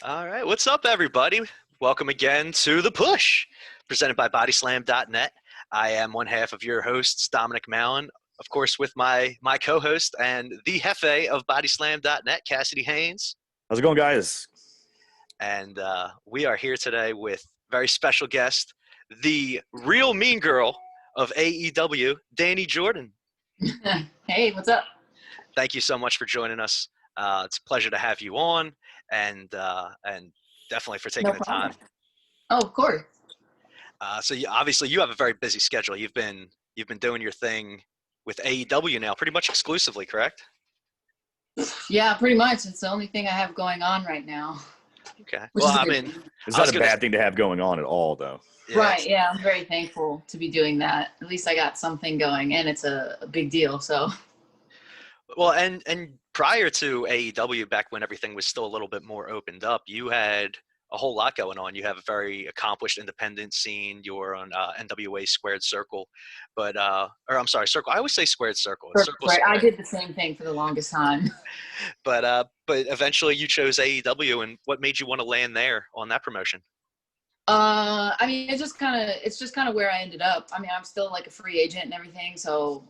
All right, what's up, everybody? Welcome again to The Push, presented by Bodyslam.net. I am one half of your hosts, Dominic Mallon, of course, with my co-host and the Hefe of Bodyslam.net, Cassidy Haynes. How's it going, guys? And we are here today with very special guest, the real mean girl of AEW, Dani Jordyn. Hey, what's up? Thank you so much for joining us. It's a pleasure to have you on, and definitely for taking the time. Oh, of course. So obviously you have a very busy schedule. You've been doing your thing with AEW now, pretty much exclusively, correct? Yeah, pretty much. It's the only thing I have going on right now. Okay. Well, I mean, it's not a bad thing to have going on at all, though. Yeah, right. Yeah, I'm very thankful to be doing that. At least I got something going, and it's a big deal. So. Well, and prior to AEW, back when everything was still a little bit more opened up, you had a whole lot going on. You have a very accomplished independent scene. You're on NWA Squared Circle, or I'm sorry, Circle. I always say Squared Circle. Circle right. I did the same thing for the longest time. But eventually you chose AEW, and what made you want to land there on that promotion? I mean, it's just kind of where I ended up. I mean, I'm still like a free agent and everything, so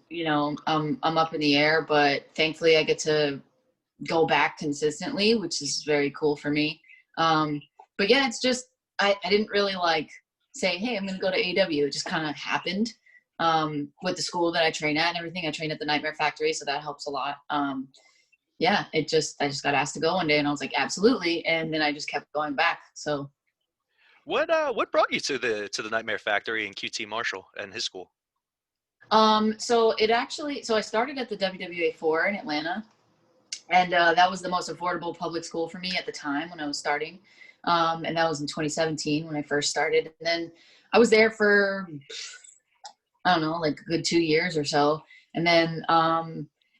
I'm up in the air. But thankfully, I get to go back consistently, which is very cool for me. But yeah, it's just I didn't really like say, hey, I'm going to go to AEW. It just kind of happened with the school that I train at and everything. I train at the Nightmare Factory, so that helps a lot. Yeah, I just got asked to go one day, and I was like, absolutely, and then I just kept going back. So. What brought you to the Nightmare Factory in QT Marshall and his school? So I started at the WWA 4 in Atlanta, and that was the most affordable public school for me at the time when I was starting. And that was in 2017 when I first started. And then I was there for, I don't know, like a good 2 years or so. And then,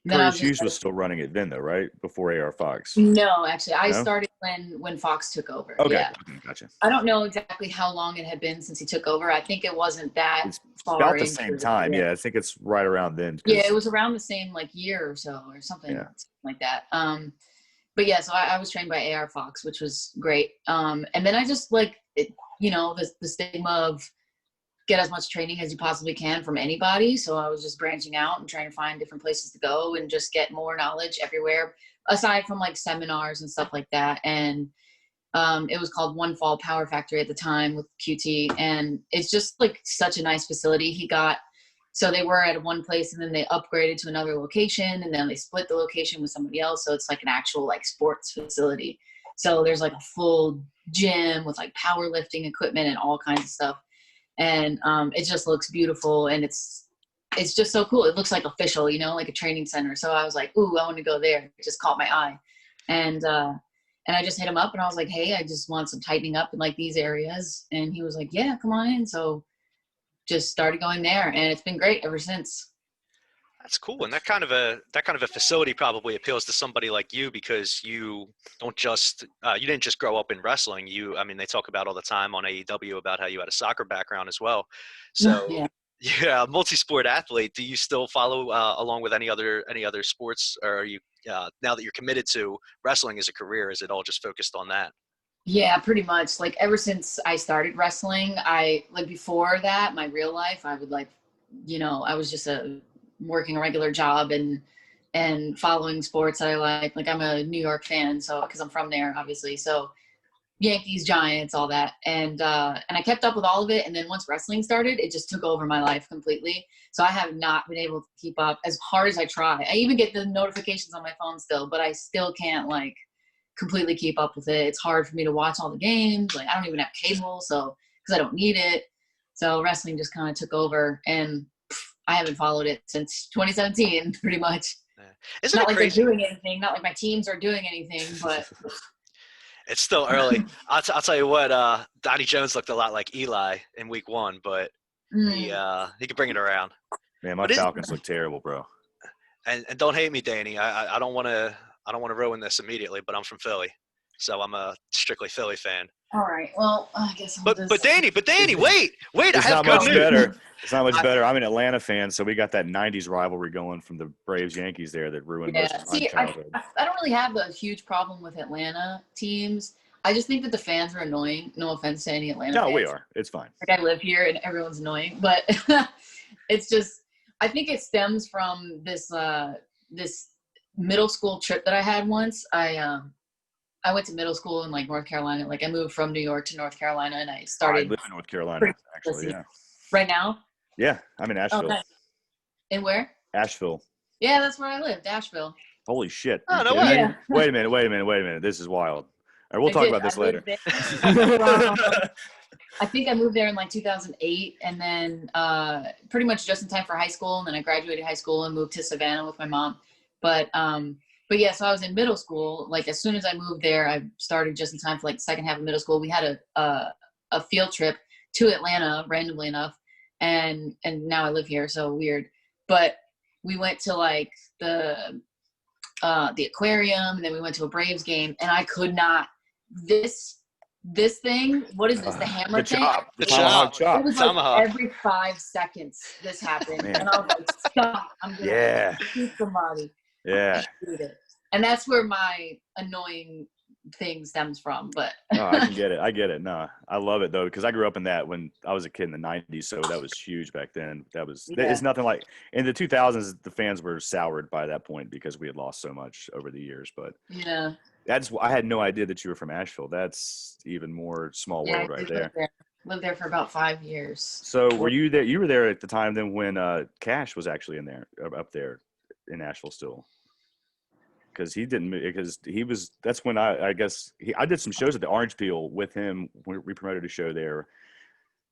Curtis Hughes was still running it then, though, right? Before AR Fox. No, actually, I started when Fox took over. Okay, yeah. Gotcha. I don't know exactly how long it had been since he took over. I think it wasn't that far. About the same time, yeah. I think it's right around then. Yeah, it was around the same year or so or something like that. But yeah, so I was trained by AR Fox, which was great. And then I just the stigma of get as much training as you possibly can from anybody. So I was just branching out and trying to find different places to go and just get more knowledge everywhere, aside from seminars and stuff like that. And it was called One Fall Power Factory at the time with QT. And it's just such a nice facility. So they were at one place and then they upgraded to another location and then they split the location with somebody else. So it's an actual sports facility. So there's a full gym with powerlifting equipment and all kinds of stuff. And it just looks beautiful and it's just so cool. It looks official, like a training center. So I was like, ooh, I want to go there. It just caught my eye. And I just hit him up and I was like, hey, I just want some tightening up in these areas. And he was like, yeah, come on in. So just started going there and it's been great ever since. That's cool. And that kind of a facility probably appeals to somebody like you because you don't just you didn't just grow up in wrestling. They talk about all the time on AEW about how you had a soccer background as well. So yeah, multi-sport athlete. Do you still follow along with any other sports, or are you now that you're committed to wrestling as a career, is it all just focused on that? Yeah, pretty much. Ever since I started wrestling, I before that, my real life, I would I was just working a regular job and following sports that I like. I'm a New York fan, so because I'm from there, obviously. So Yankees, Giants, all that, and I kept up with all of it. And then once wrestling started, it just took over my life completely. So I have not been able to keep up as hard as I try. I even get the notifications on my phone still, but I still can't completely keep up with it. It's hard for me to watch all the games. I don't even have cable, so because I don't need it. So wrestling just kind of took over, and I haven't followed it since 2017, pretty much. Isn't not it crazy? they're doing anything, not my teams are doing anything, but it's still early. I'll tell you what, Dani Jones looked a lot like Eli in week 1, but he could bring it around. Man, my Falcons look terrible, bro. And don't hate me, Dani. I don't want to ruin this immediately, but I'm from Philly, so I'm a strictly Philly fan. All right. Well, I guess. But Dani, wait! It's I have not good much news. better. It's not much better. I'm an Atlanta fan, so we got that '90s rivalry going from the Braves Yankees there that ruined most of my childhood. I don't really have a huge problem with Atlanta teams. I just think that the fans are annoying. No offense to any Atlanta No, fans. we are. It's fine. Like, I live here and everyone's annoying, but it's just, I think it stems from this this middle school trip that I had once. I went to middle school in like North Carolina. Like I moved from New York to North Carolina, and I started. I live in North Carolina, actually. Yeah. Right now? Yeah, I'm in Asheville. Oh, nice. And where? Asheville. Yeah, that's where I lived, Asheville. Holy shit. Oh, no way. Yeah. Wait a minute. This is wild. All right, we'll talk about this later. I think I moved there in like 2008, and then pretty much just in time for high school. And then I graduated high school and moved to Savannah with my mom. But yeah, so I was in middle school. Like as soon as I moved there, I started just in time for like the second half of middle school. We had a field trip to Atlanta, randomly enough, and now I live here, so weird. But we went to like the aquarium, and then we went to a Braves game, and I could not. This thing, what is this? The hammer thing? The tomahawk chop. It was like every 5 seconds this happened, and I was like, "Stop! I'm gonna shoot somebody." Yeah. And that's where my annoying thing stems from. But Oh, I can get it. I get it. No, I love it though, because I grew up in that when I was a kid in the 90s, so that was huge back then. It's nothing like in the 2000s. The fans were soured by that point because we had lost so much over the years. But yeah, I had no idea that you were from Asheville. That's even more small world right there. Lived there for about 5 years. So were you there? You were there at the time then when Cash was actually in there, up there in Asheville still. Because that's when I did some shows at the Orange Peel with him. We promoted a show there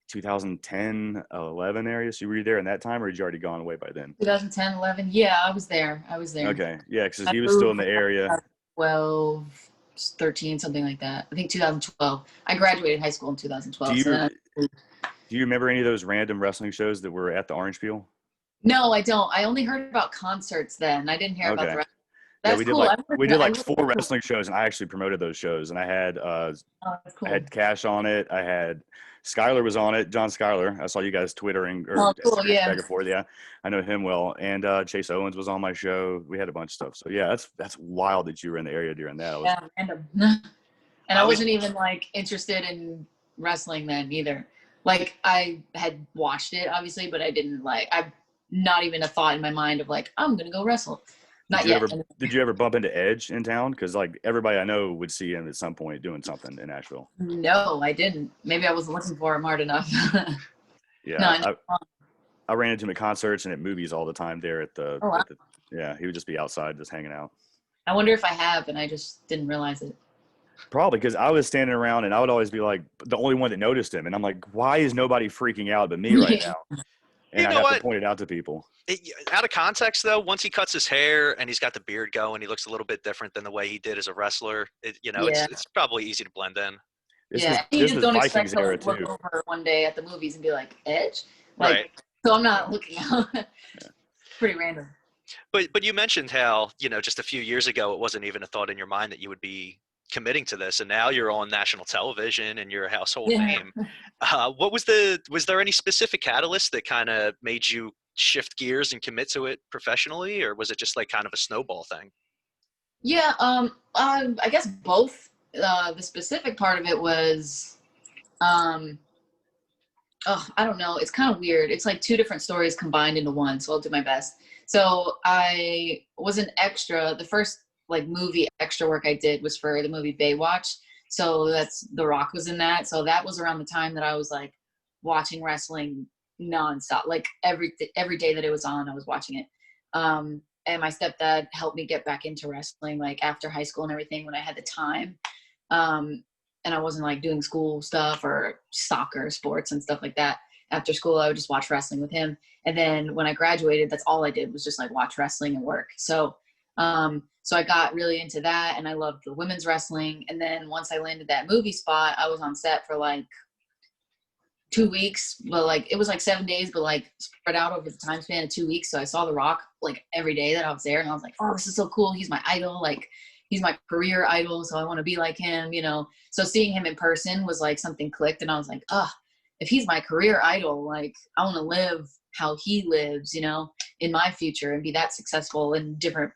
2010, 11 area. So were you there in that time, or had you already gone away by then? 2010, 11. Yeah, I was there. Okay. Yeah, because he was still in the area. 12, 13, something like that. I think 2012. I graduated high school in 2012. Do you remember any of those random wrestling shows that were at the Orange Peel? No, I don't. I only heard about concerts then. I didn't hear about the rest. That's we did cool. we did like 4 wrestling shows, and I actually promoted those shows. And I had cool. I had Cash on it. I had Skyler was on it. John Skyler. I saw you guys twittering or cool, yeah. back and forth. Yeah, I know him well. And Chase Owens was on my show. We had a bunch of stuff. So yeah, that's wild that you were in the area during that. Random. And I wasn't even like interested in wrestling then either. Like I had watched it obviously, but I didn't I've not even a thought in my mind of like I'm gonna go wrestle. Not yet. Did you ever bump into Edge in town? Because like everybody I know would see him at some point doing something in Asheville. No, I didn't. Maybe I wasn't looking for him hard enough. Yeah, I ran into him at concerts and at movies all the time there at the. Oh, wow. Yeah, he would just be outside just hanging out. I wonder if I have, and I just didn't realize it. Probably because I was standing around and I would always be like the only one that noticed him, and I'm like, why is nobody freaking out but me right now? And I have to point it out to people. Out of context, though, once he cuts his hair and he's got the beard going, he looks a little bit different than the way he did as a wrestler. It's probably easy to blend in. You just don't expect to look over one day at the movies and be like, Edge? Right. So I'm not looking out. Pretty random. But you mentioned how, just a few years ago, it wasn't even a thought in your mind that you would be committing to this, and now you're on national television and you're a household name. Was there any specific catalyst that kind of made you shift gears and commit to it professionally, or was it just like kind of a snowball thing? Yeah, I guess both. The specific part of it was I don't know, it's kind of weird. It's like 2 different stories combined into one, so I'll do my best. So I was an extra. The first movie extra work I did was for the movie Baywatch. So that's The Rock was in that. So that was around the time that I was like watching wrestling nonstop. Like every day that it was on, I was watching it. And my stepdad helped me get back into wrestling like after high school and everything when I had the time. And I wasn't like doing school stuff or soccer, sports and stuff like that. After school, I would just watch wrestling with him. And then when I graduated, that's all I did was just like watch wrestling and work. So I got really into that, and I loved the women's wrestling. And then once I landed that movie spot, I was on set for like 2 weeks, but like it was like 7 days, but like spread out over the time span of 2 weeks. So I saw The Rock like every day that I was there, and I was like, oh, this is so cool. He's my idol. Like he's my career idol. So I want to be like him, So seeing him in person was like something clicked, and I was like, if he's my career idol, like I want to live how he lives, in my future and be that successful in different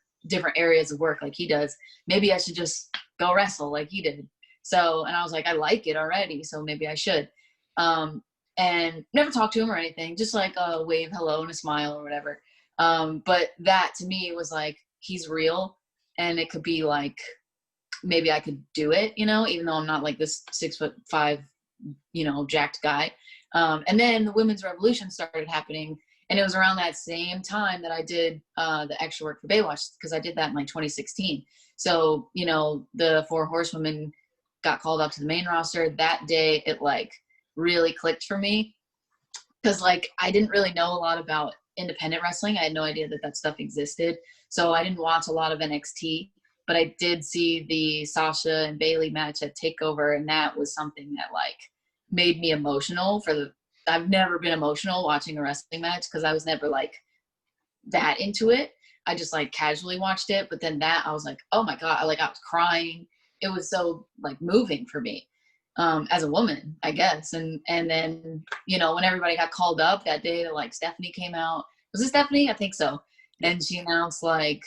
areas of work like he does. Maybe I should just go wrestle like he did. So, and I was like, I like it already, so maybe I should. And never talked to him or anything, just like a wave hello and a smile or whatever. But that to me was like, he's real, and it could be like, maybe I could do it, even though I'm not like this 6'5", jacked guy. And then the women's revolution started happening. And it was around that same time that I did the extra work for Baywatch, because I did that in like 2016. So, the 4 horsewomen got called up to the main roster. That day, it like really clicked for me, because like I didn't really know a lot about independent wrestling. I had no idea that stuff existed. So I didn't watch a lot of NXT, but I did see the Sasha and Bailey match at TakeOver, and that was something that like made me emotional. I've never been emotional watching a wrestling match, because I was never like that into it. I just like casually watched it, but then that I was like, oh my God, I was crying. It was so like moving for me as a woman, I guess. And then, when everybody got called up that day, like Stephanie came out. Was it Stephanie? I think so. And she announced like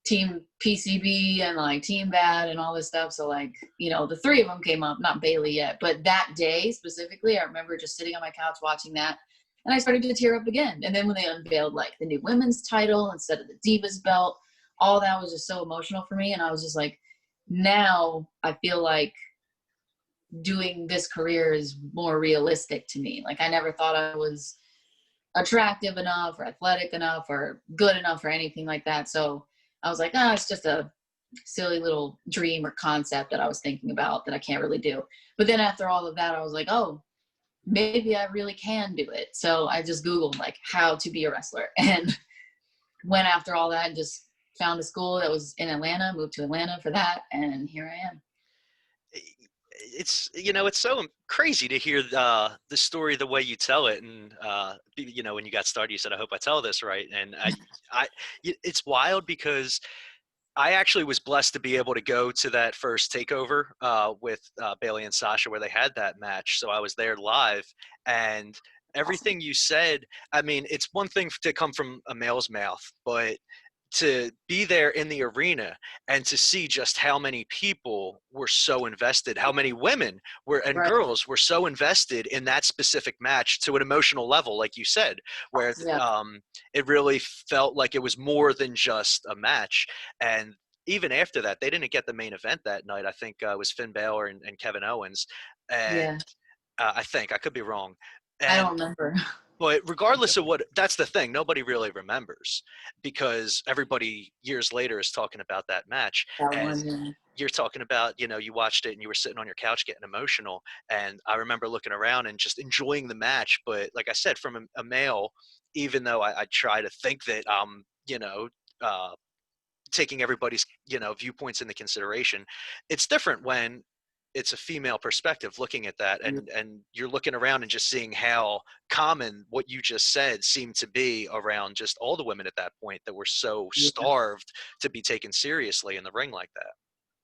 Team PCB and like Team Bad and all this stuff. So like, the 3 of them came up, not Bailey yet, but that day specifically, I remember just sitting on my couch watching that, and I started to tear up again. And then when they unveiled like the new women's title instead of the Divas belt, all that was just so emotional for me. And I was just like, now I feel like doing this career is more realistic to me. Like I never thought I was attractive enough or athletic enough or good enough or anything like that. So I was like, it's just a silly little dream or concept that I was thinking about that I can't really do. But then after all of that, I was like, oh, maybe I really can do it. So I just Googled like how to be a wrestler, and went after all that and just found a school that was in Atlanta, moved to Atlanta for that. And here I am. It's so crazy to hear the story the way you tell it. And when you got started, you said, I hope I tell this right. And it's wild, because I actually was blessed to be able to go to that first takeover with Bailey and Sasha, where they had that match. So I was there live, and everything you said, I mean, it's one thing to come from a male's mouth, but to be there in the arena and to see just how many people were so invested, how many women and Right. girls were so invested in that specific match to an emotional level, like you said, where it really felt like it was more than just a match. And even after that, they didn't get the main event that night. I think it was Finn Balor and Kevin Owens. And I think, I could be wrong. I don't remember. But regardless of that's the thing, nobody really remembers, because everybody years later is talking about that match. You're talking about, you watched it and you were sitting on your couch getting emotional. And I remember looking around and just enjoying the match. But like I said, from a male, even though I try to think that taking everybody's, viewpoints into consideration, it's different when it's a female perspective looking at that, and you're looking around and just seeing how common what you just said seemed to be around just all the women at that point that were so starved to be taken seriously in the ring like that.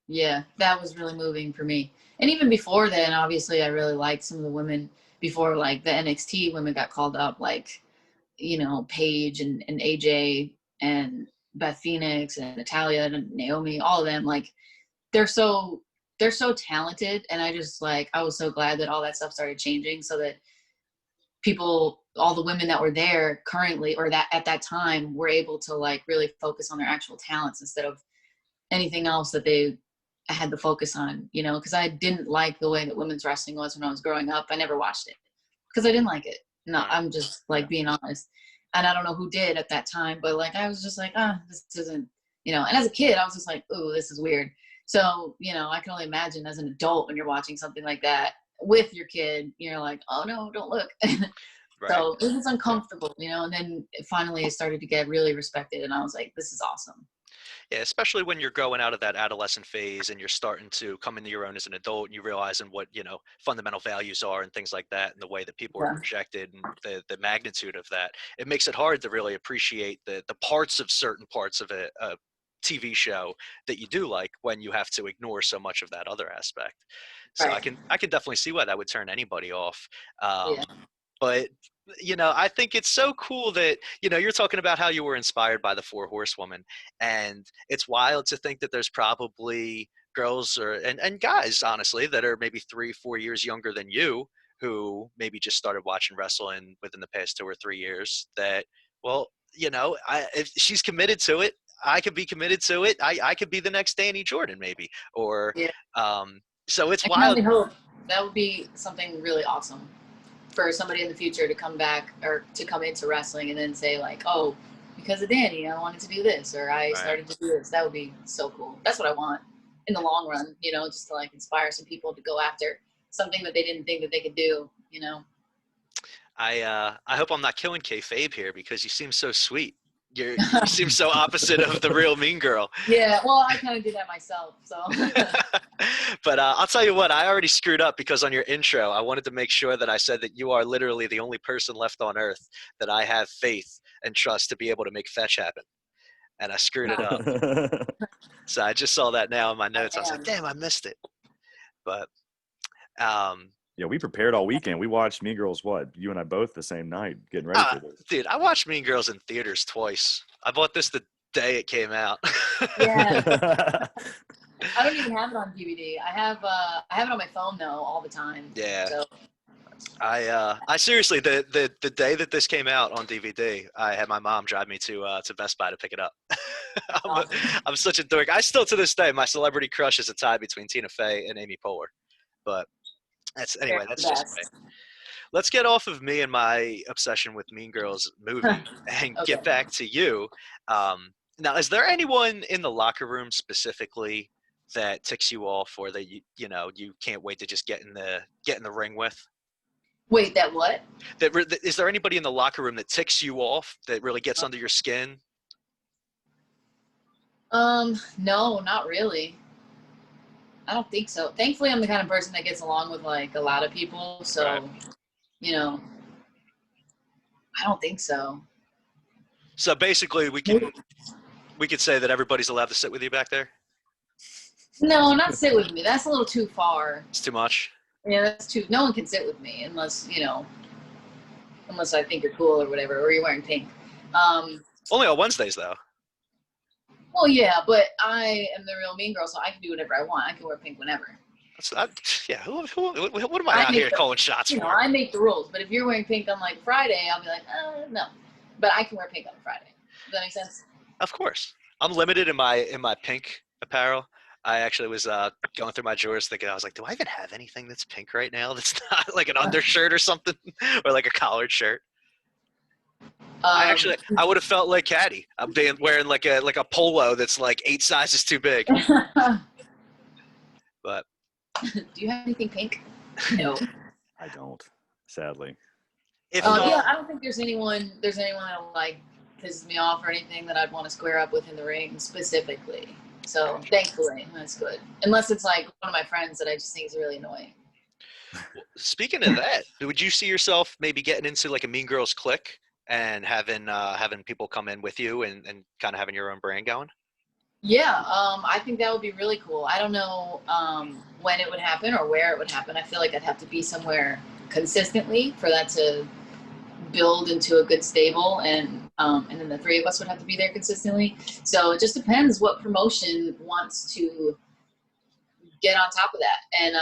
Yeah, that was really moving for me. And even before then, obviously, I really liked some of the women before, like the NXT women got called up, like, Paige and AJ and Beth Phoenix and Natalia and Naomi, all of them. Like, they're so talented. And I was so glad that all that stuff started changing, so that people, all the women that were there currently, or that at that time, were able to like really focus on their actual talents instead of anything else that they had to focus on, because I didn't like the way that women's wrestling was when I was growing up. I never watched it because I didn't like it. No, I'm just like being honest. And I don't know who did at that time, but like, I was just like, this isn't, and as a kid, I was just like, ooh, this is weird. So, I can only imagine as an adult when you're watching something like that with your kid, you're like, oh no, don't look. Right. So it was uncomfortable, and then finally it started to get really respected. And I was like, this is awesome. Yeah, especially when you're growing out of that adolescent phase and you're starting to come into your own as an adult, and you realizing what, fundamental values are and things like that, and the way that people are projected and the magnitude of that. It makes it hard to really appreciate the parts of certain parts of a TV show that you do like, when you have to ignore so much of that other aspect. So I can definitely see why that would turn anybody off. But I think it's so cool that, you're talking about how you were inspired by the 4 horsewomen, and it's wild to think that there's probably girls and guys, honestly, that are maybe 3-4 years younger than you, who maybe just started watching wrestling within the past 2 or 3 years, that, well, if she's committed to it, I could be committed to it. I could be the next Dani Jordyn, maybe. Or Yeah. so it's I can wild. only hope. That would be something really awesome for somebody in the future to come back or to come into wrestling and then say like, oh, because of Dani, I wanted to do this, or I started to do this. That would be so cool. That's what I want in the long run, just to like inspire some people to go after something that they didn't think that they could do, I hope I'm not killing kayfabe here, because you seem so sweet. You seem so opposite of the real mean girl. Yeah, well, I kind of did that myself, so. But I'll tell you what, I already screwed up, because on your intro, I wanted to make sure that I said that you are literally the only person left on earth that I have faith and trust to be able to make fetch happen. And I screwed it up. So I just saw that now in my notes. I was like, damn, I missed it. But yeah, we prepared all weekend. We watched Mean Girls, you and I both the same night, getting ready for this. Dude, I watched Mean Girls in theaters twice. I bought this the day it came out. Yeah. I don't even have it on DVD. I have it on my phone though all the time. Yeah. So. I seriously, the day that this came out on DVD, I had my mom drive me to Best Buy to pick it up. I'm such a dork. I still, to this day, my celebrity crush is a tie between Tina Fey and Amy Poehler. But that's just me. Let's get off of me and my obsession with Mean Girls movie and get back to you. Now, is there anyone in the locker room specifically that ticks you off, or that you can't wait to just get in the ring with? Wait, that what? Is there anybody in the locker room that ticks you off, that really gets under your skin? No, not really. I don't think so. Thankfully, I'm the kind of person that gets along with like a lot of people, so Right. I don't think so. So basically, we could say that everybody's allowed to sit with you back there? No, not sit with me. That's a little too far. It's too much? Yeah, that's too. No one can sit with me unless I think you're cool or whatever, or you're wearing pink. Only on Wednesdays, though. Well, yeah, but I am the real mean girl, so I can do whatever I want. I can wear pink whenever. Yeah. What am I out here calling shots for? I make the rules, but if you're wearing pink on like Friday, I'll be like, no. But I can wear pink on Friday. Does that make sense? Of course. I'm limited in my pink apparel. I actually was going through my drawers thinking, I was like, do I even have anything that's pink right now that's not like an undershirt or something, or like a collared shirt? I would have felt like Caddy. I'm wearing like a polo that's like 8 sizes too big. But do you have anything pink? No. I don't, sadly. Yeah, I don't think there's anyone that like pisses me off or anything that I'd want to square up with in the ring specifically. So thankfully, that's good. Unless it's like one of my friends that I just think is really annoying. Speaking of that, would you see yourself maybe getting into like a Mean Girls clique and having people come in with you and kind of having your own brand going? Yeah, I think that would be really cool. I don't know when it would happen or where it would happen. I feel like I'd have to be somewhere consistently for that to build into a good stable, and then the 3 of us would have to be there consistently. So it just depends what promotion wants to get on top of that. And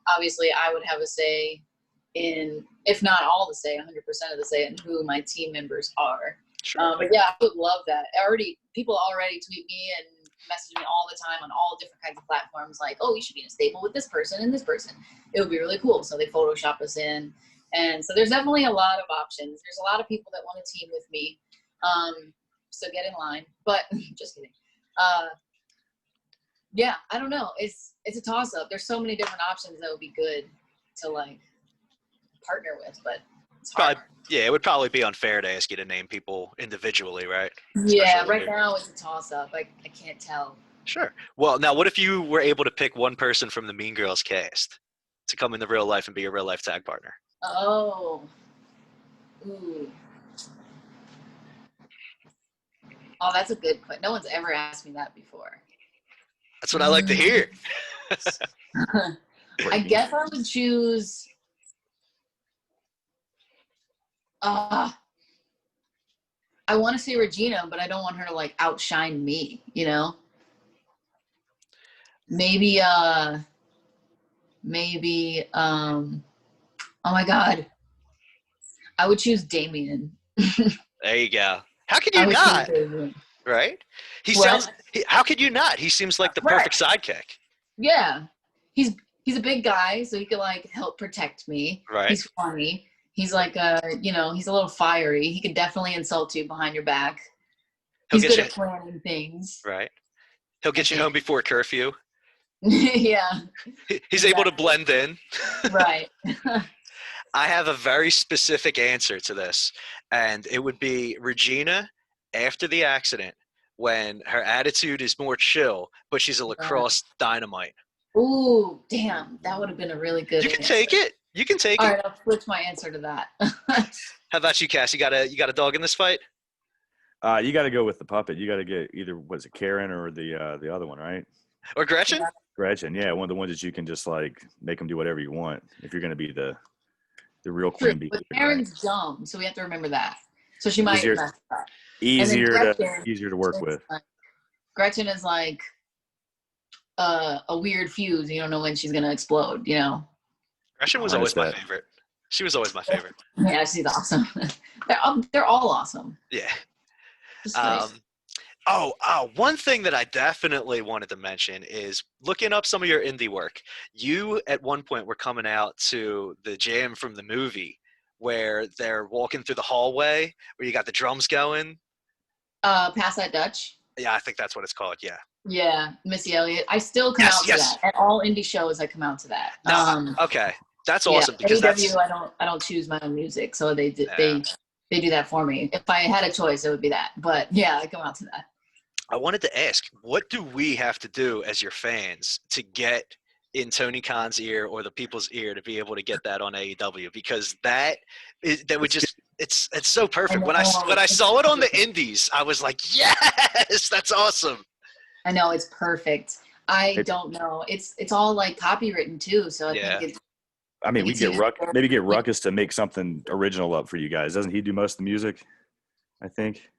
obviously I would have a say in, if not all the say, 100% of the say in who my team members are. Sure. But yeah, I would love that. People already tweet me and message me all the time on all different kinds of platforms, like, oh, you should be in a stable with this person and this person. It would be really cool. So they Photoshop us in. And so there's definitely a lot of options. There's a lot of people that want to team with me. So get in line. But just kidding. Yeah, I don't know. It's a toss-up. There's so many different options that would be good to like partner with, but it's hard. Yeah, it would probably be unfair to ask you to name people individually, right? Yeah, right now it's a toss-up. I can't tell. Sure. Well, now what if you were able to pick one person from the Mean Girls cast to come into real life and be your real life tag partner? Oh. Ooh. Oh, that's a good question. No one's ever asked me that before. That's what I like to hear. I guess I would choose. I want to say Regina, but I don't want her to like outshine me, maybe oh my God, I would choose Damien. There you go. How could I you would choose not? Damien. Right? What? How could you not? He seems like the Right. perfect sidekick. Yeah. He's a big guy, so he could like help protect me. Right? He's funny. He's like he's a little fiery. He could definitely insult you behind your back. He'll He's get good you at planning things. right. He'll I get you think. home before curfew. Yeah. He's able to Exactly. blend in. Right. I have a very specific answer to this, and it would be Regina after the accident when her attitude is more chill, but she's a Yeah. lacrosse dynamite. Ooh, damn. That would have been a really good You can answer. take it. You can take All it. right, I'll switch my answer to that. How about you, Cass? You got a dog in this fight? You got to go with the puppet. You got to get either was it Karen or the other one, right? Or Gretchen? Gretchen. Yeah, one of the ones that you can just like make them do whatever you want if you're going to be the real True, queen bee. but Right? Karen's dumb, so we have to remember that. So she might Easier, mess up. easier to work with. Gretchen is like a weird fuse. You don't know when she's gonna explode. You know. Gretchen was I always my understand. favorite. She was always my favorite. Yeah, she's awesome. they're all awesome. Yeah. Just great. One thing that I definitely wanted to mention is looking up some of your indie work. You, at one point, were coming out to the jam from the movie where they're walking through the hallway where you got the drums going. Pass that Dutch. Yeah, I think that's what it's called. Yeah. Yeah, Missy Elliott. I still come Yes, out to yes. that. At all indie shows, I come out to that. No, okay. That's Yeah, awesome because AEW, I don't choose my own music, so they do that for me. If I had a choice, it would be that. But yeah, I come out to that. I wanted to ask, what do we have to do as your fans to get in Tony Khan's ear or the people's ear to be able to get that on AEW? Because that would just it's so perfect. When I saw it on the indies, I was like, yes, that's awesome. I know, it's perfect. I don't know. It's all like copywritten too, so I think it's. I mean, we get maybe get Ruckus to make something original up for you guys. Doesn't he do most of the music? I think.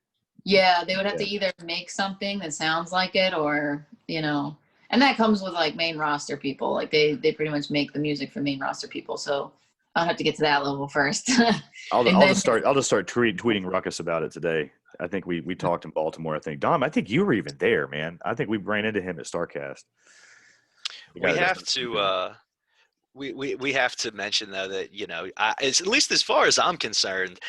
Yeah, they would have to either make something that sounds like it, or and that comes with like main roster people. Like they pretty much make the music for main roster people. So I'll have to get to that level first. I'll just start tweeting Ruckus about it today. I think we talked in Baltimore. I think Dom. I think you were even there, man. I think we ran into him at Starcast. We have to. We have to mention though that at least as far as I'm concerned,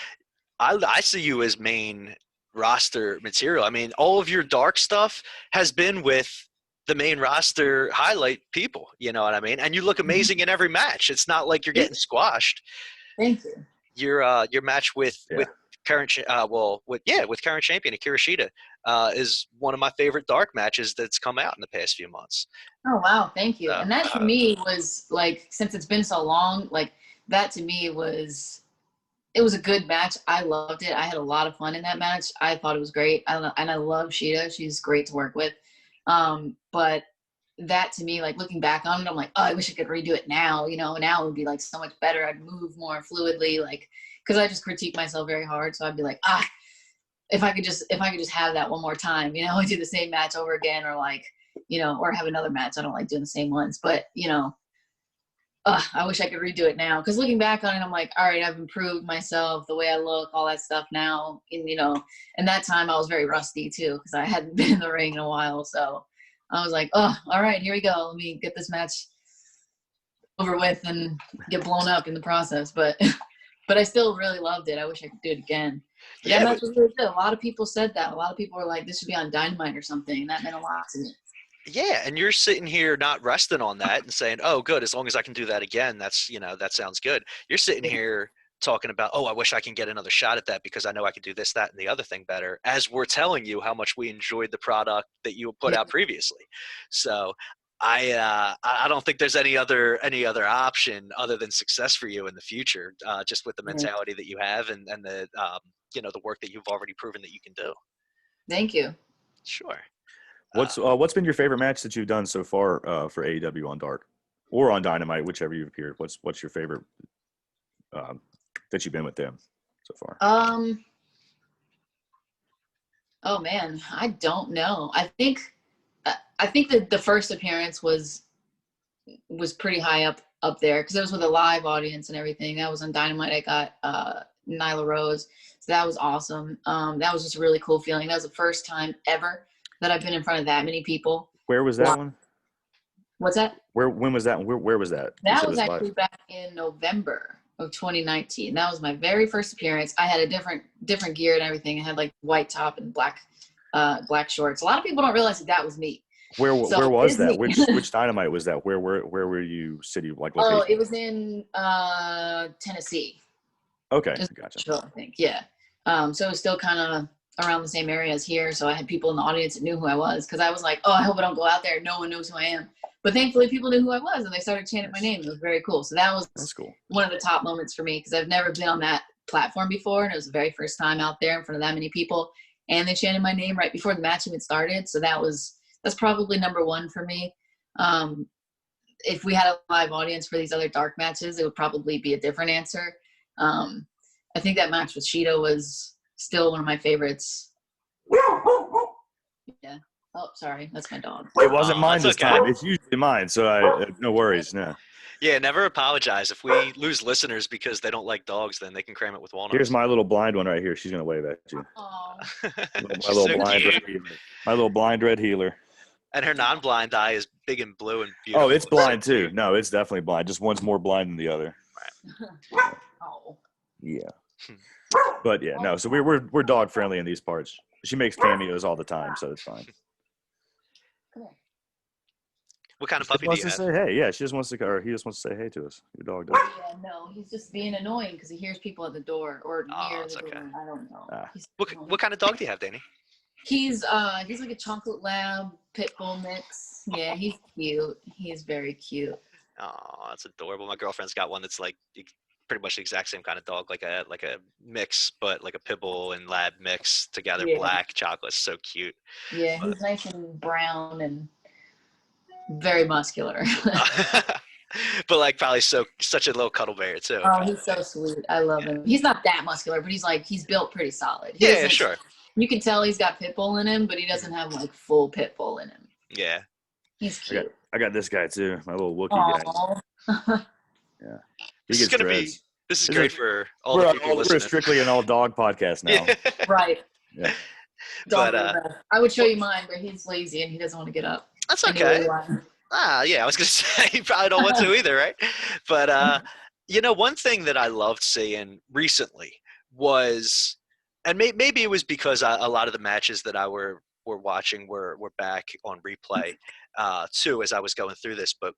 I see you as main roster material. I mean, all of your dark stuff has been with the main roster highlight people. You know what I mean? And you look amazing in every match. It's not like you're getting squashed. Thank you. Your match with current with current champion Akira Shida is one of my favorite dark matches that's come out in the past few months. Oh wow, thank you. And that to me was like, since it's been so long, like that to me was. It was a good match. I loved it. I had a lot of fun in that match. I thought it was great. And I love Shida. She's great to work with. But that to me, like looking back on it, I'm like, oh, I wish I could redo it now. Now it would be like so much better. I'd move more fluidly, like, because I just critique myself very hard. So I'd be like, if I could just have that one more time, and do the same match over again, or like, or have another match. I don't like doing the same ones, but I wish I could redo it now. Because looking back on it, I'm like, all right, I've improved myself, the way I look, all that stuff now. And that time I was very rusty too, because I hadn't been in the ring in a while. So I was like, all right, here we go. Let me get this match over with and get blown up in the process. But I still really loved it. I wish I could do it again. But that match was really good. A lot of people said that. A lot of people were like, this should be on Dynamite or something. And that meant a lot to me. Yeah, and you're sitting here not resting on that and saying, "Oh, good. As long as I can do that again, that sounds good." You're sitting here talking about, "Oh, I wish I can get another shot at that because I know I can do this, that, and the other thing better." As we're telling you how much we enjoyed the product that you put out previously. So I don't think there's any other option other than success for you in the future, just with the mentality that you have and the the work that you've already proven that you can do. Thank you. Sure. What's been your favorite match that you've done so far for AEW on Dark or on Dynamite, whichever you've appeared? What's your favorite that you've been with them so far? Oh man, I don't know. I think I think that the first appearance was pretty high up there because it was with a live audience and everything. That was on Dynamite. I got Nyla Rose, so that was awesome. That was just a really cool feeling. That was the first time ever that I've been in front of that many people. Where was that one? What's that? When was that? Where was that? That was actually back in November of 2019. That was my very first appearance. I had a different gear and everything. I had like white top and black shorts. A lot of people don't realize that was me. Where was that? Which Dynamite was that? Where were you city like location? Oh, it was in Tennessee. Okay, gotcha. I think, yeah. So it was still kind of around the same area as here. So I had people in the audience that knew who I was because I was like, oh, I hope I don't go out there. No one knows who I am. But thankfully, people knew who I was and they started chanting my name. It was very cool. So that's cool. One of the top moments for me because I've never been on that platform before, and it was the very first time out there in front of that many people. And they chanted my name right before the match even started. So that's probably number one for me. If we had a live audience for these other dark matches, it would probably be a different answer. I think that match with Shida was still one of my favorites. Yeah. Oh, sorry. That's my dog. It wasn't mine this time. It's usually mine, so no worries. No. Yeah, never apologize. If we lose listeners because they don't like dogs, then they can cram it with walnuts. Here's my little blind one right here. She's gonna wave at you. My little blind red healer. And her non-blind eye is big and blue and beautiful. Oh, it's blind too. No, it's definitely blind. Just one's more blind than the other. Right. Oh. Yeah. But yeah, no. So we're dog friendly in these parts. She makes cameos all the time, so it's fine. What kind of puppy do you have? Say hey. Yeah, she just wants to, or he just wants to say hey to us. Your dog does. Yeah, no, he's just being annoying because he hears people at the door or near the door. I don't know. What kind of dog do you have, Dani? He's like a chocolate lab pit bull mix. Yeah, he's cute. He's very cute. Oh, that's adorable. My girlfriend's got one that's like pretty much the exact same kind of dog, like a mix, but like a pit bull and lab mix together, black chocolate. So cute. Yeah, he's nice and brown and very muscular. But like probably such a little cuddle bear too. Oh, he's so sweet. I love him. He's not that muscular, but he's built pretty solid. Yeah, sure. You can tell he's got pit bull in him, but he doesn't have like full pit bull in him. Yeah. He's cute. I got this guy too, my little Wookiee guy. Yeah. This is great for all the people listening. We're strictly an all dog podcast now. Yeah. Right. Yeah. But I would show you mine, but he's lazy and he doesn't want to get up. That's okay. Yeah, I was gonna say you probably don't want to either, right? But one thing that I loved seeing recently was, and maybe it was because a lot of the matches that I were watching were back on replay too as I was going through this. But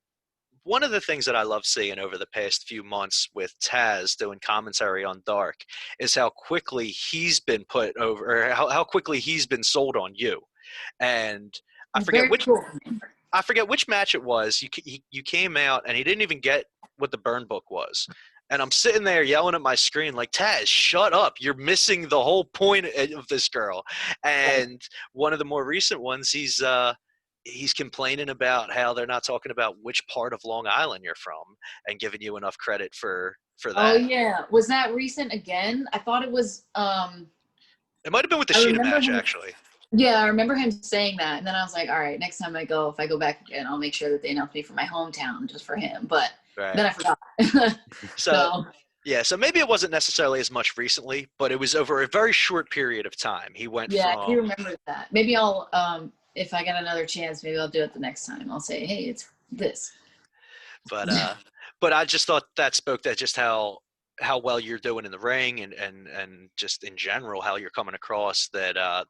one of the things that I love seeing over the past few months with Taz doing commentary on Dark is how quickly he's been put over, or how quickly he's been sold on you. And I forget which match it was. You came out and he didn't even get what the burn book was. And I'm sitting there yelling at my screen like, Taz, shut up. You're missing the whole point of this girl. And one of the more recent ones, he's complaining about how they're not talking about which part of Long Island you're from and giving you enough credit for that. Oh, yeah. Was that recent again? I thought it was it might have been with the Sheeta match, actually. Yeah, I remember him saying that. And then I was like, all right, next time if I go back again, I'll make sure that they announce me for my hometown just for him. But then I forgot. So maybe it wasn't necessarily as much recently, but it was over a very short period of time. He went I do remember that. Maybe I'll if I get another chance, maybe I'll do it the next time. I'll say, hey, it's this. But I just thought that spoke to just how well you're doing in the ring and just in general how you're coming across that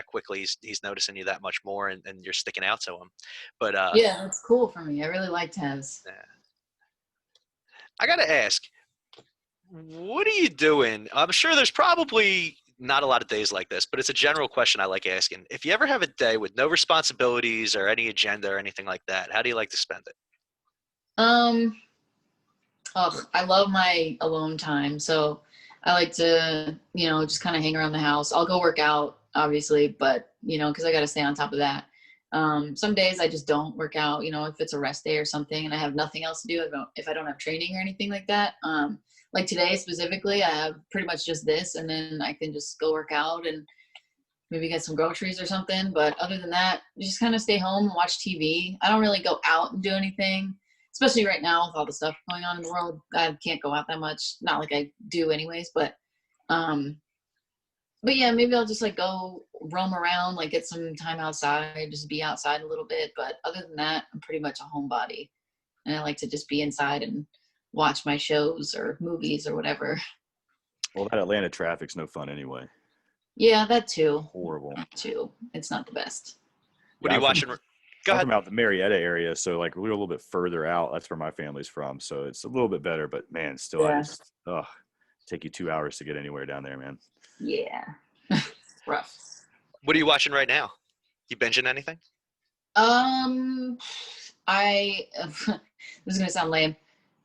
quickly he's noticing you that much more and you're sticking out to him. But yeah, it's cool for me. I really like Taz. Yeah. I gotta ask, what are you doing? I'm sure there's probably not a lot of days like this, but it's a general question I like asking. If you ever have a day with no responsibilities or any agenda or anything like that, how do you like to spend it? I love my alone time. So I like to, just kind of hang around the house. I'll go work out, obviously, but, because I got to stay on top of that. Some days I just don't work out, if it's a rest day or something and I have nothing else to do, if I don't have training or anything like that. Like today specifically, I have pretty much just this, and then I can just go work out and maybe get some groceries or something. But other than that, just kind of stay home and watch TV. I don't really go out and do anything, especially right now with all the stuff going on in the world. I can't go out that much. Not like I do anyways, but yeah, maybe I'll just like go roam around, like get some time outside, just be outside a little bit. But other than that, I'm pretty much a homebody, and I like to just be inside and watch my shows or movies or whatever. Well, that Atlanta traffic's no fun anyway. Yeah, that too. Horrible. That too. It's not the best. What are you watching? Go I'm ahead. from out the Marietta area, so like we're a little bit further out. That's where my family's from, so it's a little bit better. But man, still, Yeah. I just take you 2 hours to get anywhere down there, man. Yeah. It's rough. What are you watching right now? You binging anything? This is gonna sound lame.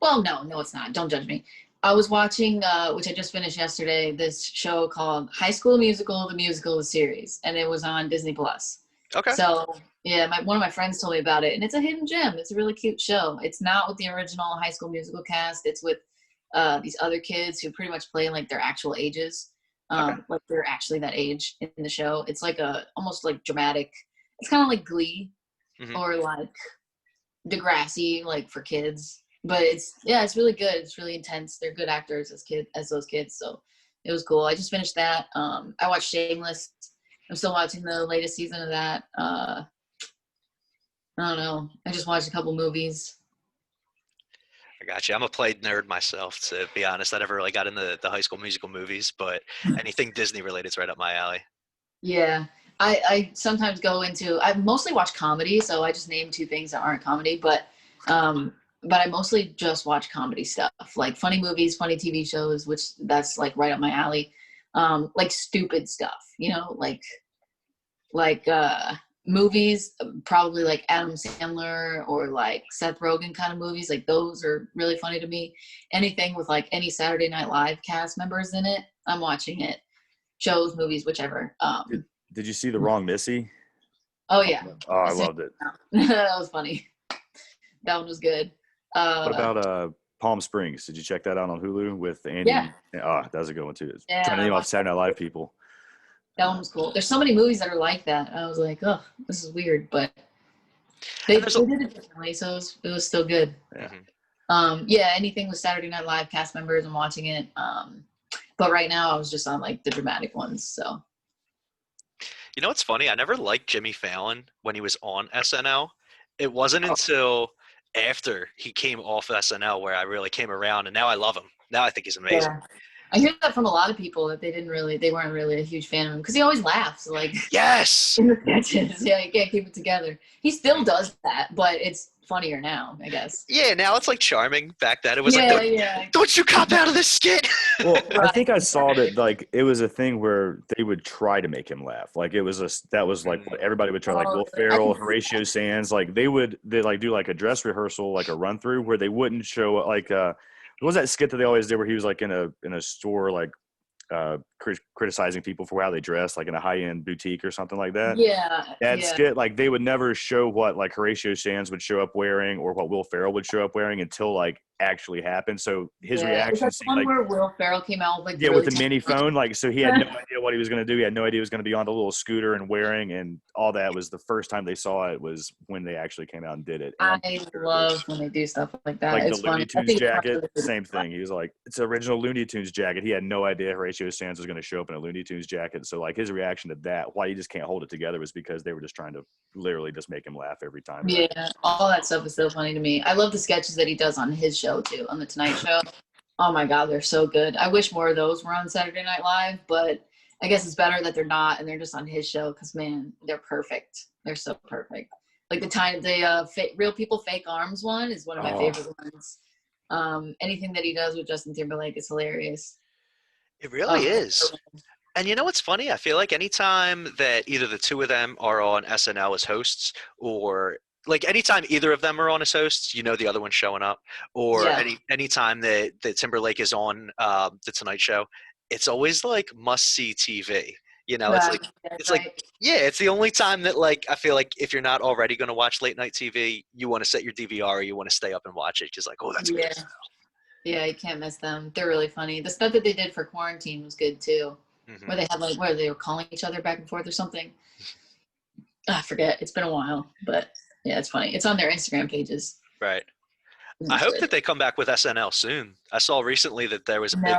Well, no, it's not. Don't judge me. I was watching, which I just finished yesterday, this show called High School Musical: The Musical: The Series, and it was on Disney Plus. Okay. So yeah, one of my friends told me about it, and it's a hidden gem. It's a really cute show. It's not with the original High School Musical cast. It's with these other kids who pretty much play like their actual ages. Like they're actually that age in the show. It's like almost like dramatic. It's kind of like Glee or like Degrassi, like for kids. But it's really good. It's really intense. They're good actors as those kids. So it was cool. I just finished that. I watched Shameless. I'm still watching the latest season of that. I don't know. I just watched a couple movies. I got you. I'm a played nerd myself, to be honest. I never really got into the High School Musical movies, but anything Disney related is right up my alley. Yeah. I sometimes go into, I mostly watch comedy, so I just named two things that aren't comedy, but I mostly just watch comedy stuff, like funny movies, funny TV shows, which that's like right up my alley. Like stupid stuff, like movies, probably like Adam Sandler or like Seth Rogen kind of movies. Like those are really funny to me. Anything with like any Saturday Night Live cast members in it, I'm watching it. Shows, movies, whichever. Did you see The Wrong Missy? Oh yeah. Oh, I loved it. That was funny. That one was good. What about Palm Springs? Did you check that out on Hulu with Andy? Yeah. Oh, that was a good one too. Yeah, Trying to name off Saturday Night Live people. That one was cool. There's so many movies that are like that. I was like, oh, this is weird, but they did it differently, so it was still good. Yeah. Anything with Saturday Night Live cast members, I'm watching it. But right now I was just on like the dramatic ones. So. You know what's funny? I never liked Jimmy Fallon when he was on SNL. It wasn't until after he came off SNL where I really came around, and now I love him. Now I think he's amazing. Yeah. I hear that from a lot of people that they weren't really a huge fan of him because he always laughs like Yes. in the sketches. Yeah, you can't keep it together. He still does that, but it's funnier now, I guess. Yeah, now it's like charming. Back then it was don't you cop out of this skit. Well, I think I saw that like it was a thing where they would try to make him laugh. Like it was that was like what everybody would try. Like Will Ferrell, Horatio Sands, like they like do like a dress rehearsal, like a run through where they wouldn't show like what was that skit that they always did where he was like in a store like criticizing people for how they dress, like in a high-end boutique or something like that. That skit, like they would never show what like Horatio Sands would show up wearing or what Will Ferrell would show up wearing until like actually happened. So his reaction was that one like, where Will Ferrell came out with like with the mini phone, like so he had no idea what he was going to do. He had no idea he was going to be on the little scooter and wearing, and all that was the first time they saw it was when they actually came out and did it. And I love when they do stuff like that. Like it's the Looney fun. Tunes jacket, same thing. He was like, it's an original Looney Tunes jacket. He had no idea Horatio Sands was going to show up in a Looney Tunes jacket. So like his reaction to that, why he just can't hold it together, was because they were just trying to literally just make him laugh every time. Yeah, all that stuff is so funny to me. I love the sketches that he does on his show too, on the Tonight Show. Oh my God, they're so good. I wish more of those were on Saturday Night Live, but I guess it's better that they're not and they're just on his show because man, they're perfect. They're so perfect. Like the Real People Fake Arms one is one of my favorite ones. Anything that he does with Justin Timberlake is hilarious. It really is. And you know what's funny? I feel like anytime that either the two of them are on SNL as hosts, or like anytime either of them are on as hosts, you know the other one's showing up. Or anytime that Timberlake is on the Tonight Show, it's always like must-see TV. You know, it's the only time that like I feel like if you're not already going to watch late night TV, you want to set your DVR or you want to stay up and watch it. Just like, oh, that's good. Yeah, you can't miss them. They're really funny. The stuff that they did for quarantine was good too. where they had like where they were calling each other back and forth or something. I forget. It's been a while, but yeah, it's funny. It's on their Instagram pages. Right. I hope that they come back with SNL soon. I saw recently that there was a big,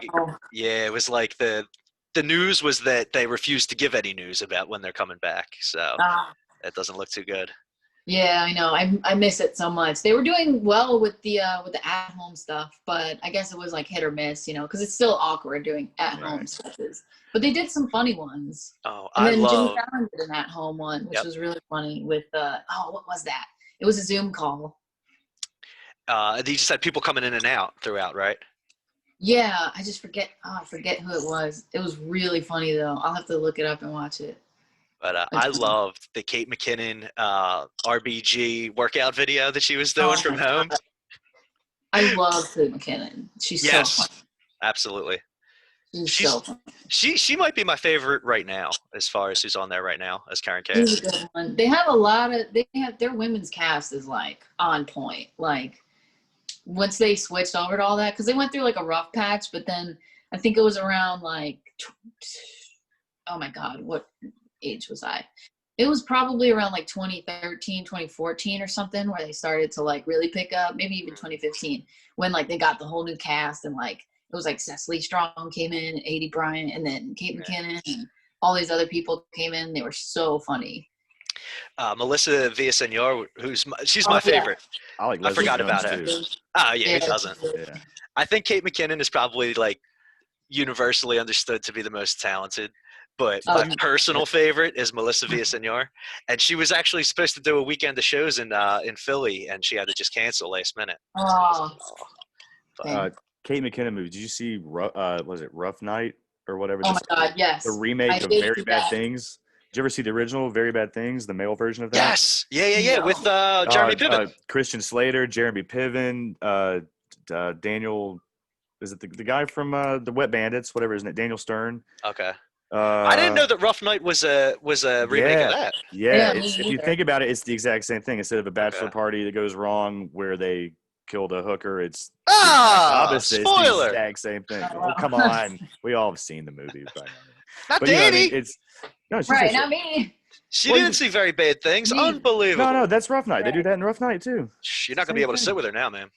it was like the news was that they refused to give any news about when they're coming back. So that doesn't look too good. Yeah, I know. I miss it so much. They were doing well with the at-home stuff, but I guess it was like hit or miss, because it's still awkward doing at-home sketches. But they did some funny ones. Oh, and then Jimmy Fallon did an at-home one, which was really funny with what was that? It was a Zoom call. They just had people coming in and out throughout, right? Yeah, I just forget. I forget who it was. It was really funny though. I'll have to look it up and watch it. But I loved the Kate McKinnon RBG workout video that she was doing from home. I love Kate McKinnon. She's so funny. Absolutely. She's so funny. She might be my favorite right now, as far as who's on there right now as Karen K. She's a good one. They have their women's cast is like on point. Like once they switched over to all that, because they went through like a rough patch, but then I think it was around like, oh my God, what age was I? It was probably around like 2013, 2014 or something where they started to like really pick up, maybe even 2015 when like they got the whole new cast and like it was like Cecily Strong came in, A.D. Bryant, and then Kate McKinnon and all these other people came in. They were so funny. Melissa Villaseñor, she's my favorite. I forgot about her. Oh yeah, who doesn't? Yeah. I think Kate McKinnon is probably like universally understood to be the most talented. But my personal favorite is Melissa Villaseñor, and she was actually supposed to do a weekend of shows in Philly, and she had to just cancel last minute. Kate McKinnon movie. Did you see? Was it Rough Night or whatever? Oh my God, yes. The remake of Very Bad Things. Did you ever see the original Very Bad Things, the male version of that? Yes. Yeah. No. With Jeremy Piven, Christian Slater, Jeremy Piven, Daniel. Is it the guy from the Wet Bandits? Whatever, isn't it? Daniel Stern. Okay. I didn't know that Rough Night was a remake of that. Yeah, if you think about it, it's the exact same thing. Instead of a bachelor party that goes wrong where they killed a hooker, it's opposite. Spoiler. It's the exact same thing. Oh, come on. We all have seen the movie. Not Danny. Not me. She didn't see Very Bad Things. Unbelievable. No, that's Rough Night. They do that in Rough Night too. You're not going to be able to sit with her now, man.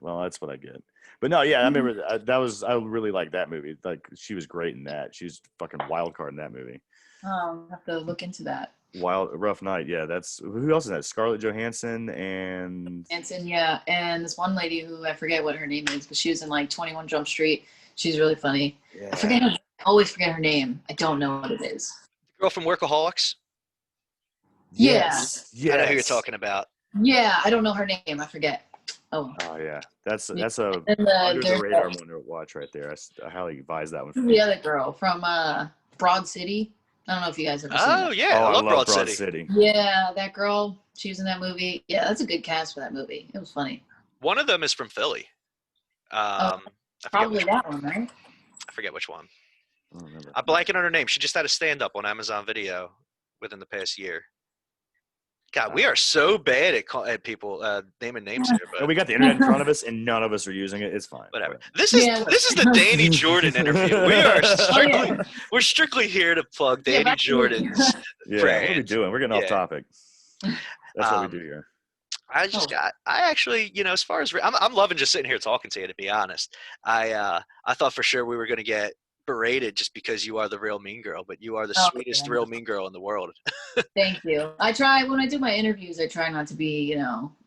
Well, that's what I get. But no, yeah, I remember I really liked that movie. Like she was great in that. She's fucking wild card in that movie. I'll have to look into that. Rough Night, yeah. That's who else is that? Scarlett Johansson and this one lady who I forget what her name is, but she was in like 21 Jump Street. She's really funny. Yeah. I always forget her name. I don't know what it is. The girl from Workaholics. Yes. I know who you're talking about. Yeah, I don't know her name. I forget. Oh yeah, that's a under the radar one to watch right there. I highly advise that one. The other girl from Broad City. I don't know if you guys ever seen that. I love Broad City. Yeah, that girl. She was in that movie. Yeah, that's a good cast for that movie. It was funny. One of them is from Philly. Probably that one, right? I forget which one. I'm blanking on her name. She just had a stand-up on Amazon Video within the past year. God, we are so bad at people naming names here. But we got the internet in front of us, and none of us are using it. It's fine. Whatever. This is the Dani Jordyn interview. We are we're strictly here to plug Dani Jordyn's brand. What are we doing? We're getting off topic. That's what we do here. I actually, as far as I'm loving just sitting here talking to you. To be honest, I thought for sure we were going to get berated just because you are the real mean girl, but you are the sweetest real mean girl in the world. Thank you. I try when I do my interviews, I try not to be,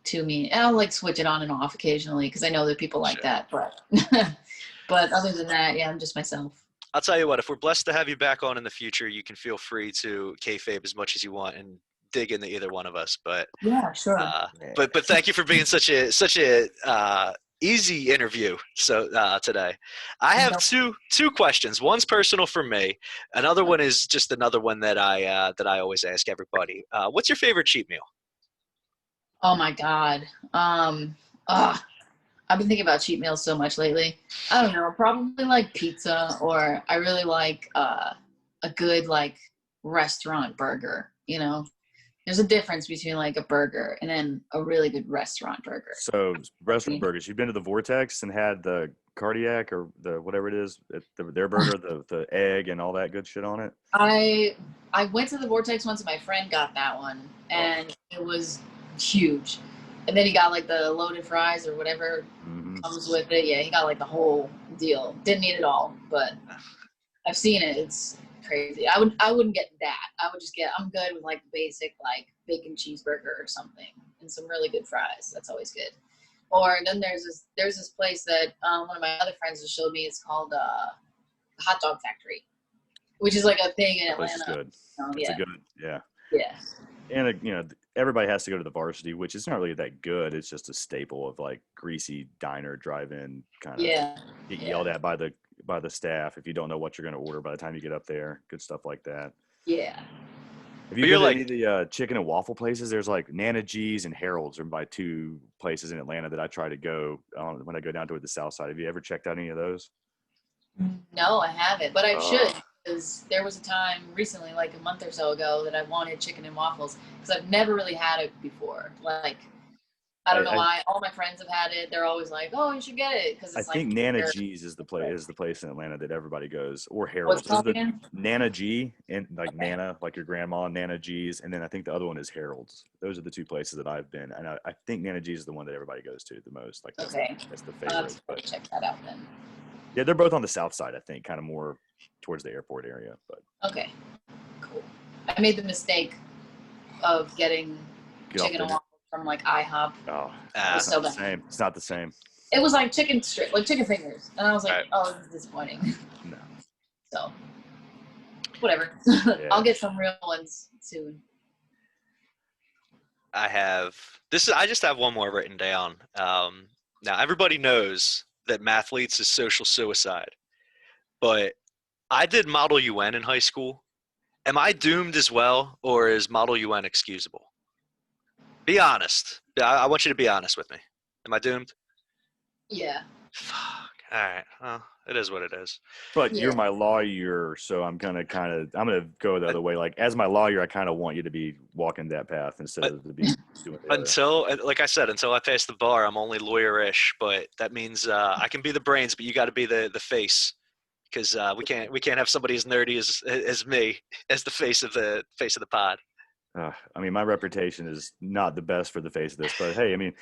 too mean. I'll like switch it on and off occasionally because I know that people like that. But but other than that, yeah, I'm just myself. I'll tell you what, if we're blessed to have you back on in the future, you can feel free to kayfabe as much as you want and dig into either one of us. But yeah, sure. But thank you for being such a easy interview. So today I have two questions. One's personal for me. Another one is just another one that I always ask everybody. What's your favorite cheat meal? Oh my God. I've been thinking about cheat meals so much lately. I don't know, probably like pizza, or I really like a good like restaurant burger, There's a difference between like a burger and then a really good restaurant burger. So restaurant burgers. You've been to the Vortex and had the cardiac or the whatever it is, their burger, the egg and all that good shit on it. I went to the Vortex once and my friend got that one and it was huge. And then he got like the loaded fries or whatever comes with it. Yeah, he got like the whole deal. Didn't eat it all, but I've seen it. It's crazy. I wouldn't get that. I would just I'm good with like the basic like bacon cheeseburger or something and some really good fries. That's always good. Or then there's this place that one of my other friends just showed me. It's called Hot Dog Factory, which is like a thing in Atlanta. Place is good. Yeah. It's a good, yeah. Yeah. And everybody has to go to the Varsity, which is not really that good. It's just a staple of like greasy diner drive-in kind of. Yeah. Get yelled at by the staff if you don't know what you're going to order by the time you get up there. Good stuff like that. Yeah. Have you been to any of the chicken and waffle places? There's like Nana G's and Harold's are by two places in Atlanta that I try to go when I go down toward the south side. Have you ever checked out any of those? No, I haven't, but I should, because there was a time recently, like a month or so ago, that I wanted chicken and waffles because I've never really had it before. Like, I don't know why. All my friends have had it. They're always like, "Oh, you should get it," because I think Nana G's is the place in Atlanta that everybody goes, or Harold's. What's called again? Nana G and like Nana, like your grandma, Nana G's, and then I think the other one is Harold's. Those are the two places that I've been, and I think Nana G's is the one that everybody goes to the most. Like that's the favorite. But check that out then. Yeah, they're both on the south side, I think, kind of more towards the airport area. But okay, cool. I made the mistake of getting chicken and waffles from like IHOP. Oh, it's so bad. Same. It's not the same. It was like chicken fingers, and I was like, "Oh, this is disappointing." No. So, whatever. Yeah. I'll get some real ones soon. I just have one more written down. Now everybody knows that mathletes is social suicide, but I did Model UN in high school. Am I doomed as well, or is Model UN excusable? Be honest. I want you to be honest with me. Am I doomed? Yeah. Fuck. All right. Well, it is what it is. But you're my lawyer, so I'm gonna go the other way. Like as my lawyer, I kind of want you to be walking that path instead of to be doing the until, like I said, until I pass the bar, I'm only lawyer-ish. But that means I can be the brains, but you got to be the face, because we can't have somebody as nerdy as me as the face of the pod. I mean, my reputation is not the best for the face of this, but hey, I mean.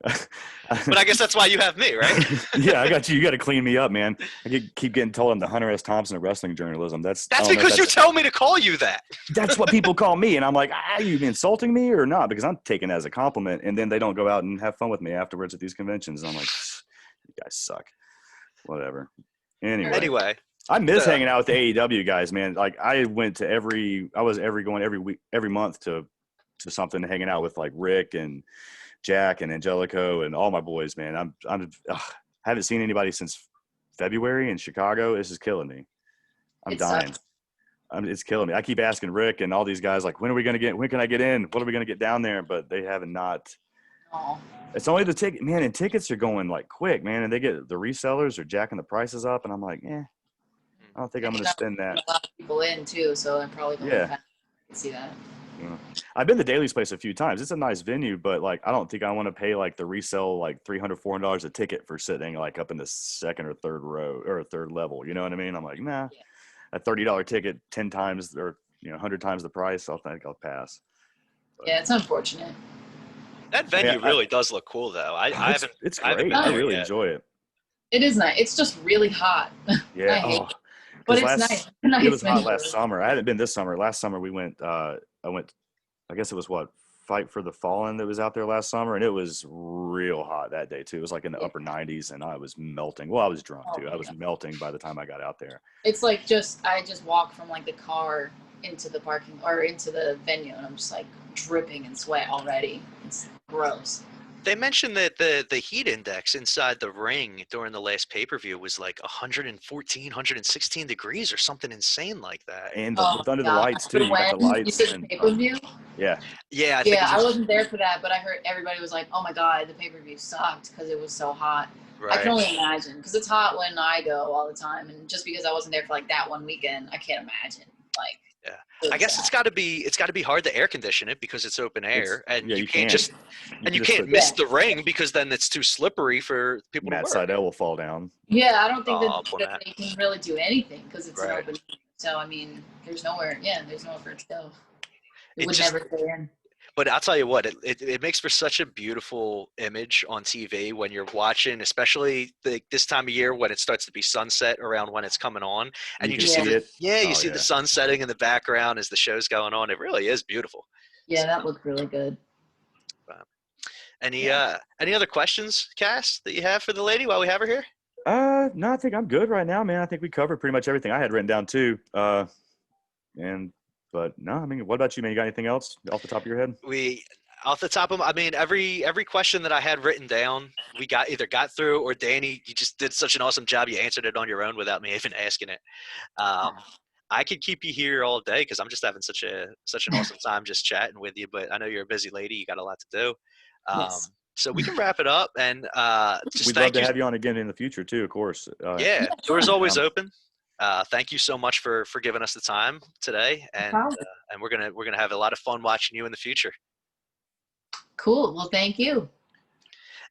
But I guess that's why you have me, right? Yeah, I got you. You got to clean me up, man. I keep getting told I'm the Hunter S. Thompson of wrestling journalism. That's because you tell me to call you that. That's what people call me, and I'm like, are you insulting me or not? Because I'm taking it as a compliment, and then they don't go out and have fun with me afterwards at these conventions. And I'm like, you guys suck. Whatever. Anyway. I miss hanging out with the AEW guys, man. Like I went to going every week, every month to something, hanging out with like Rick and Jack and Angelico and all my boys, man. I haven't seen anybody since February in Chicago. This is killing me. I'm dying. It's killing me. I keep asking Rick and all these guys, like, when can I get in? What are we going to get down there? But they haven't not. Oh. It's only the ticket, man. And tickets are going like quick, man. And they get the resellers are jacking the prices up. And I'm like, I don't think I'm going to spend that. A lot of people in too, so I'm probably going to see that. Yeah. I've been to Daly's place a few times. It's a nice venue, but like I don't think I want to pay like the resale like $300, $400 a ticket for sitting like up in the second or third row or third level. You know what I mean? I'm like, nah, a $30 ticket 10 times or 100 times the price. I think I'll pass. But, yeah, it's unfortunate. That venue really does look cool, though. It's great. I really enjoy it. It is nice. It's just really hot. Yeah. I hate it. But it's nice. It was hot last summer. I hadn't been this summer. Last summer we went. I guess it was Fight for the Fallen that was out there last summer, and it was real hot that day too. It was like in the upper 90s, and I was melting. Well, I was drunk too. I was melting by the time I got out there. It's like I just walked from like the car into the parking or into the venue, and I'm just like dripping in sweat already. It's gross. They mentioned that the heat index inside the ring during the last pay-per-view was like 114, 116 degrees or something insane like that. And under the lights too. You got the lights. You said the pay-per-view? Yeah. Yeah. I wasn't there for that, but I heard everybody was like, "Oh my god, the pay-per-view sucked because it was so hot." Right. I can only imagine because it's hot when I go all the time, and just because I wasn't there for like that one weekend, I can't imagine. Like. Yeah, really I guess sad. it's got to be hard to air condition it because it's open air, and Yeah, you you can't can't. just You you just can't put miss the ring because then it's too slippery for people to Matt work. Seidel will fall down. Yeah, I don't think Oh, poor that Matt. they can really do anything because it's an Right. open. So I mean, there's nowhere. Yeah, there's nowhere for it to go. It It would just never stay in. But I'll tell you what, it makes for such a beautiful image on TV when you're watching, especially this time of year when it starts to be sunset around when it's coming on, and You you can just Yeah. see see it. you Oh, see the yeah. sun setting in the background as the show's going on. It really is beautiful. Yeah, that looked really good. Any Yeah. any other questions, Cass, that you have for the lady while we have her here? No, I think I'm good right now, man. I think we covered pretty much everything I had written down too. But no, I mean, what about you, man? You got anything else off the top of your head? We off the top of I mean every question that I had written down, we either got through, or Danny, you just did such an awesome job. You answered it on your own without me even asking it. I could keep you here all day because I'm just having such an awesome time just chatting with you. But I know you're a busy lady; you got a lot to do. Yes. So we can wrap it up, and just We'd love thank to you. have you on again in the future too, of course. Yeah, sure. doors always Um, open. Thank you so much for giving us the time today, problem. and we're gonna have a lot of fun watching you in the future. Cool. Well, thank you.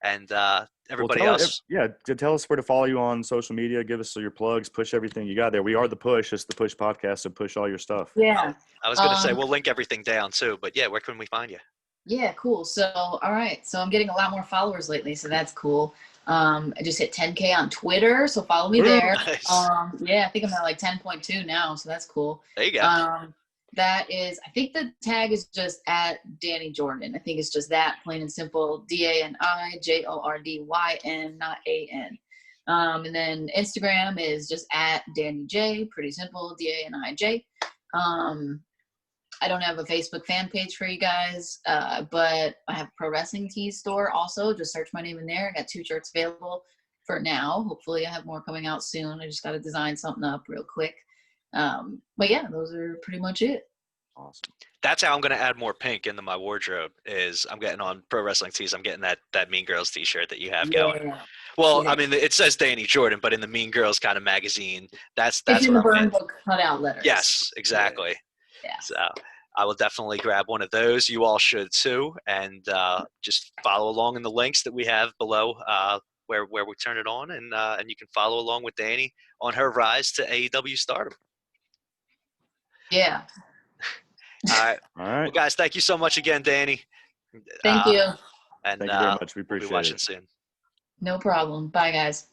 And Well, everybody else, to tell us where to follow you on social media. Give us your plugs. Push everything you got there. We are the Push. It's the Push podcast. So push all your stuff. Yeah. I was gonna say we'll link everything down too. But yeah, where can we find you? Yeah, cool. So, all right. So I'm getting a lot more followers lately, so that's cool. I just hit 10K on Twitter, so follow me there. Nice. Yeah, I think I'm at like 10.2 now, so that's cool. There you go. That is, I think the tag is just at Dani Jordyn. I think it's just that, plain and simple, DANI JORDYN, not AN. And then Instagram is just at Dani J, pretty simple, DANIJ. I don't have a Facebook fan page for you guys, but I have a pro wrestling tees store also. Just search my name in there. I got 2 shirts available for now. Hopefully I have more coming out soon. I just got to design something up real quick. But yeah, those are pretty much it. Awesome. That's how I'm gonna add more pink into my wardrobe. Is I'm getting on pro wrestling tees. I'm getting that Mean Girls T-shirt that you have going. Yeah. Well, Yeah. I mean, it says Dani Jordyn, but in the Mean Girls kind of magazine, that's It's in what the I'm burn getting. book cutout letters. Yes, exactly. Yeah. So I will definitely grab one of those. You all should too, and just follow along in the links that we have below where we turn it on, and you can follow along with Dani on her rise to AEW stardom. Yeah. All right. All right. Well, guys, thank you so much again, Dani. Thank you. And Thank you very much. We we'll be appreciate watching it. soon. No problem. Bye, guys.